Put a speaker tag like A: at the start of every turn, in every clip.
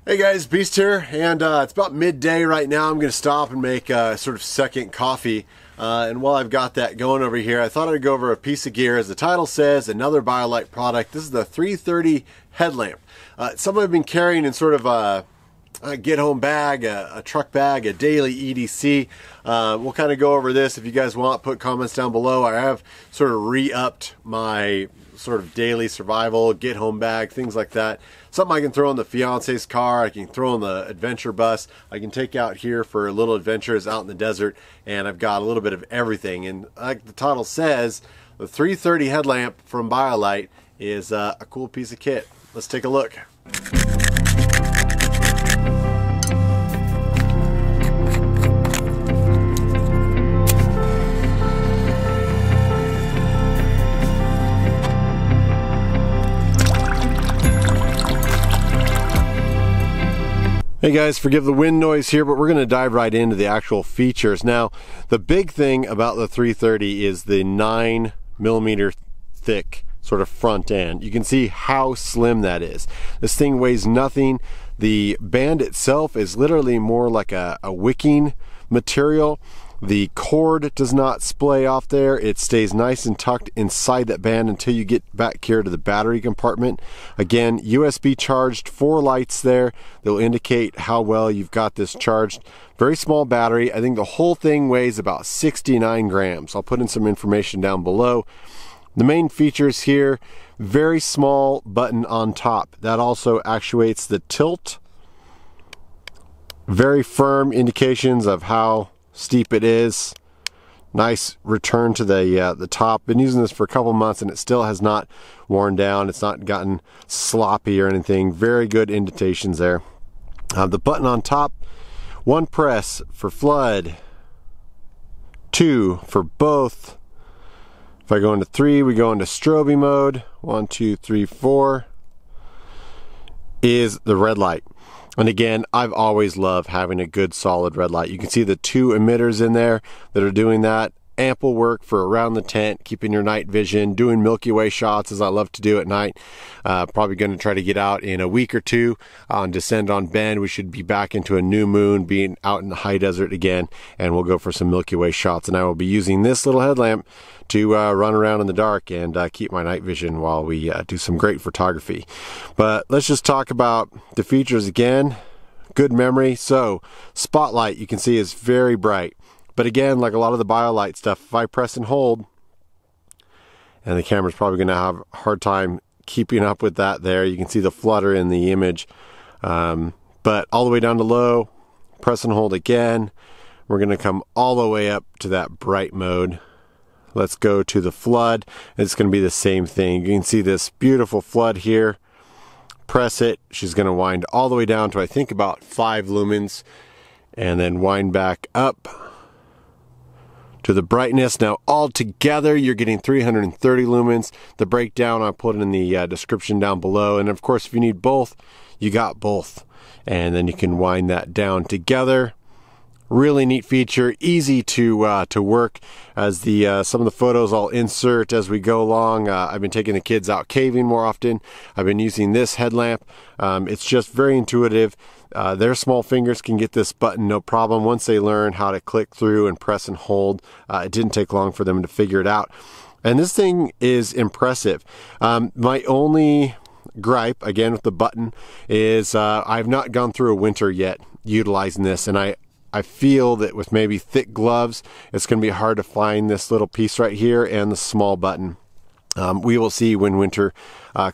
A: Hey guys, Beast here, and it's about midday right now. I'm going to stop and make a sort of second coffee. And while I've got that going over here, I thought I'd go over a piece of gear. As the title says, another Biolite product. This is the 330 headlamp. It's something I've been carrying in sort of a get-home bag, a truck bag, a daily EDC. We'll kind of go over this. If you guys want, put comments down below. I have sort of re-upped my sort of daily survival, get-home bag, things like that. Something I can throw in the fiance's car, I can throw in the adventure bus, I can take out here for little adventures out in the desert, and I've got a little bit of everything. And like the title says, the 330 headlamp from Biolite is a cool piece of kit. Let's take a look. Hey guys, forgive the wind noise here, but we're going to dive right into the actual features. Now, the big thing about the 330 is the 9mm thick sort of front end. You can see how slim that is. This thing weighs nothing. The band itself is literally more like a wicking material. The cord does not splay off there. It stays nice and tucked inside that band until you get back here to the battery compartment. Again, USB charged, 4 lights there. They'll indicate how well you've got this charged. Very small battery. I think the whole thing weighs about 69 grams. I'll put in some information down below. The main features here, very small button on top. That also actuates the tilt. Very firm indications of how steep it is. Nice return to the top. Been using this for a couple months and it still has not worn down. It's not gotten sloppy or anything. Very good indentations there. The button on top, 1 press for flood, 2 for both. If I go into 3, we go into strobe mode. 1, 2, 3, 4 is the red light. And again, I've always loved having a good solid red light. You can see the 2 emitters in there that are doing that. Ample work for around the tent, keeping your night vision, doing Milky Way shots as I love to do at night. Probably going to try to get out in a week or 2 on Descend on Bend. We should be back into a new moon, being out in the high desert again, and we'll go for some Milky Way shots. And I will be using this little headlamp to run around in the dark and keep my night vision while we do some great photography. But let's just talk about the features again. Good memory. So spotlight, you can see, is very bright. But again, like a lot of the Biolite stuff, if I press and hold, and the camera's probably going to have a hard time keeping up with that there. You can see the flutter in the image. But all the way down to low, press and hold again. We're going to come all the way up to that bright mode. Let's go to the flood. It's going to be the same thing. You can see this beautiful flood here. Press it. She's going to wind all the way down to, I think, about 5 lumens. And then wind back up to the brightness. Now all together you're getting 330 lumens. The breakdown I'll put in the description down below, and of course if you need both, you got both, and then you can wind that down together. Really neat feature, easy to work. As the some of the photos I'll insert as we go along. I've been taking the kids out caving more often. I've been using this headlamp. It's just very intuitive. Their small fingers can get this button no problem once they learn how to click through and press and hold. It didn't take long for them to figure it out. And this thing is impressive. My only gripe, again with the button, is I've not gone through a winter yet utilizing this, and I feel that with maybe thick gloves, it's going to be hard to find this little piece right here and the small button. We will see when winter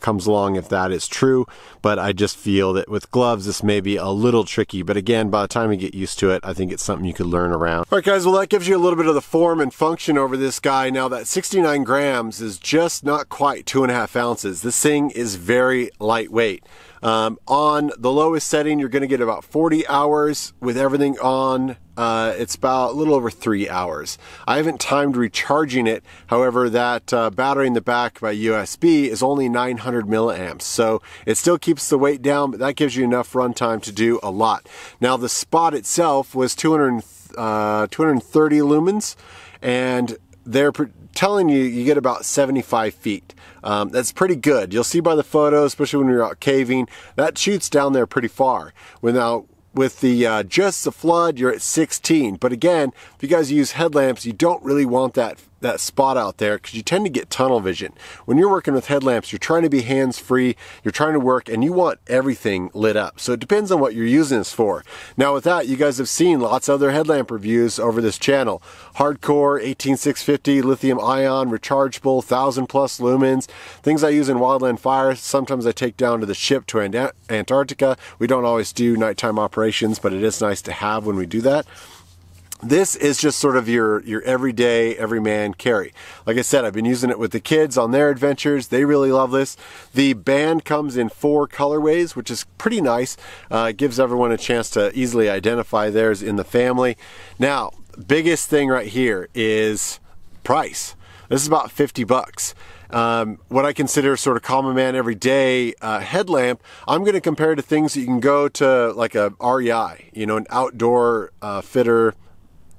A: comes along if that is true, but I just feel that with gloves this may be a little tricky. But again, by the time you get used to it, I think it's something you could learn around. All right guys, well that gives you a little bit of the form and function over this guy. Now that 69 grams is just not quite 2.5 ounces. This thing is very lightweight. On the lowest setting, you're going to get about 40 hours. With everything on, it's about a little over 3 hours. I haven't timed recharging it. However, that battery in the back by USB is only 900 milliamps. So it still keeps the weight down, but that gives you enough runtime to do a lot. Now the spot itself was 230 lumens, and they're telling you you get about 75 feet. That's pretty good. You'll see by the photos, especially when you're out caving, that shoots down there pretty far. With the just the flood, you're at 16. But again, if you guys use headlamps, you don't really want that spot out there because you tend to get tunnel vision. When you're working with headlamps, you're trying to be hands-free, you're trying to work, and you want everything lit up. So it depends on what you're using this for. Now with that, you guys have seen lots of other headlamp reviews over this channel. Hardcore, 18650, lithium ion, rechargeable, 1000+ lumens, things I use in wildland fire. Sometimes I take down to the ship to Antarctica. We don't always do nighttime operations, but it is nice to have when we do that. This is just sort of your everyday, everyman carry. Like I said, I've been using it with the kids on their adventures. They really love this. The band comes in 4 colorways, which is pretty nice. It gives everyone a chance to easily identify theirs in the family. Now, biggest thing right here is price. This is about 50 bucks. What I consider sort of common man everyday headlamp, I'm going to compare to things that you can go to like a REI, you know, an outdoor fitter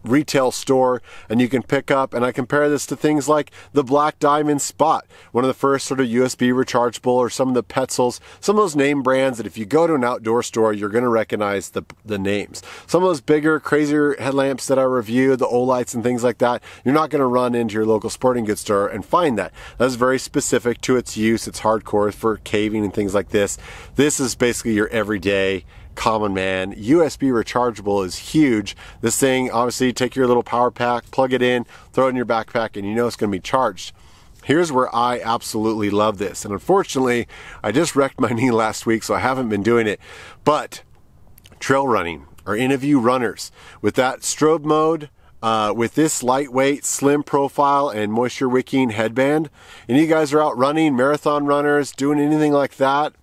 A: retail store, and you can pick up, and I compare this to things like the Black Diamond Spot, one of the first sort of USB rechargeable, or some of the Petzls, some of those name brands that if you go to an outdoor store, you're going to recognize the names. Some of those bigger, crazier headlamps that I reviewed, the Olites and things like that, you're not going to run into your local sporting goods store and find that. That's very specific to its use. It's hardcore for caving and things like this. This is basically your everyday common man. USB rechargeable is huge. This thing, obviously, take your little power pack, plug it in, throw it in your backpack, and you know it's going to be charged. Here's where I absolutely love this. And unfortunately, I just wrecked my knee last week, so I haven't been doing it. But trail running, or any of you runners, with that strobe mode, with this lightweight, slim profile, and moisture wicking headband, and you guys are out running, marathon runners, doing anything like that,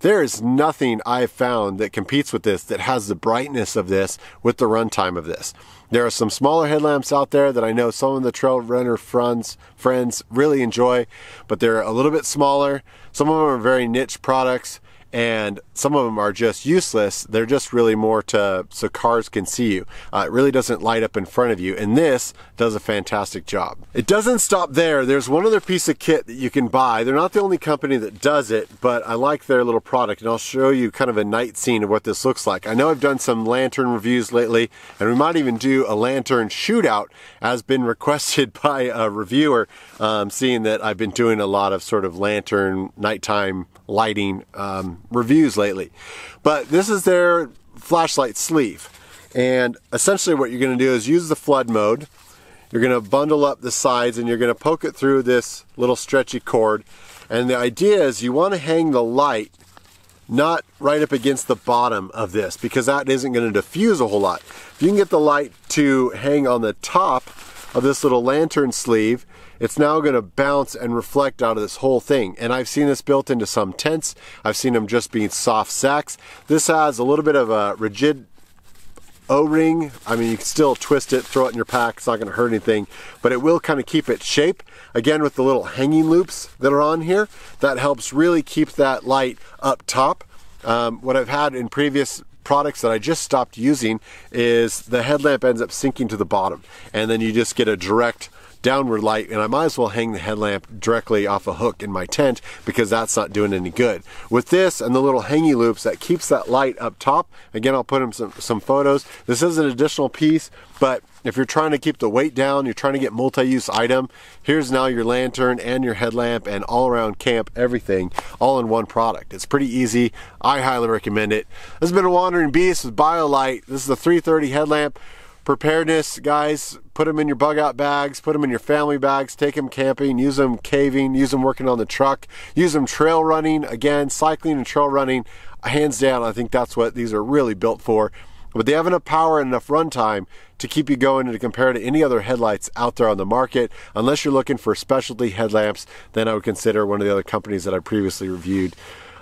A: there is nothing I've found that competes with this, that has the brightness of this with the runtime of this. There are some smaller headlamps out there that I know some of the trail runner friends really enjoy, but they're a little bit smaller. Some of them are very niche products, and some of them are just useless. They're just really more so cars can see you. It really doesn't light up in front of you, and this does a fantastic job. It doesn't stop there. There's one other piece of kit that you can buy. They're not the only company that does it, but I like their little product, and I'll show you kind of a night scene of what this looks like. I know I've done some lantern reviews lately, and we might even do a lantern shootout, as been requested by a reviewer, seeing that I've been doing a lot of sort of lantern nighttime lighting reviews lately. But this is their flashlight sleeve, and essentially what you're going to do is use the flood mode. You're going to bundle up the sides, and you're going to poke it through this little stretchy cord, and the idea is you want to hang the light not right up against the bottom of this, because that isn't going to diffuse a whole lot. If you can get the light to hang on the top of this little lantern sleeve, it's now going to bounce and reflect out of this whole thing. And I've seen this built into some tents. I've seen them just being soft sacks. This has a little bit of a rigid O-ring. I mean, you can still twist it, throw it in your pack. It's not going to hurt anything, but it will kind of keep its shape. Again, with the little hanging loops that are on here, that helps really keep that light up top. What I've had in previous products that I just stopped using is the headlamp ends up sinking to the bottom, and then you just get a direct downward light, and I might as well hang the headlamp directly off a hook in my tent, because that's not doing any good. With this and the little hangy loops, that keeps that light up top. Again, I'll put in some photos. This is an additional piece, but if you're trying to keep the weight down, you're trying to get multi-use item, here's now your lantern and your headlamp and all around camp, everything, all in one product. It's pretty easy. I highly recommend it. This has been a Wandering Beast with Biolite. This is the 330 headlamp. Preparedness, guys, put them in your bug out bags, put them in your family bags, take them camping, use them caving, use them working on the truck, use them trail running. Again, cycling and trail running, hands down, I think that's what these are really built for. But they have enough power and enough runtime to keep you going, and to compare to any other headlights out there on the market. Unless you're looking for specialty headlamps, then I would consider one of the other companies that I previously reviewed.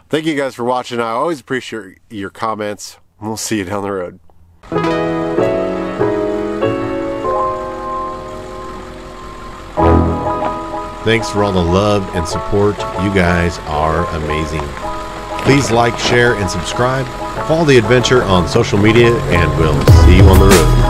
A: Thank you guys for watching. I always appreciate your comments. We'll see you down the road. Thanks for all the love and support. You guys are amazing. Please like, share, and subscribe. Follow the adventure on social media, and we'll see you on the road.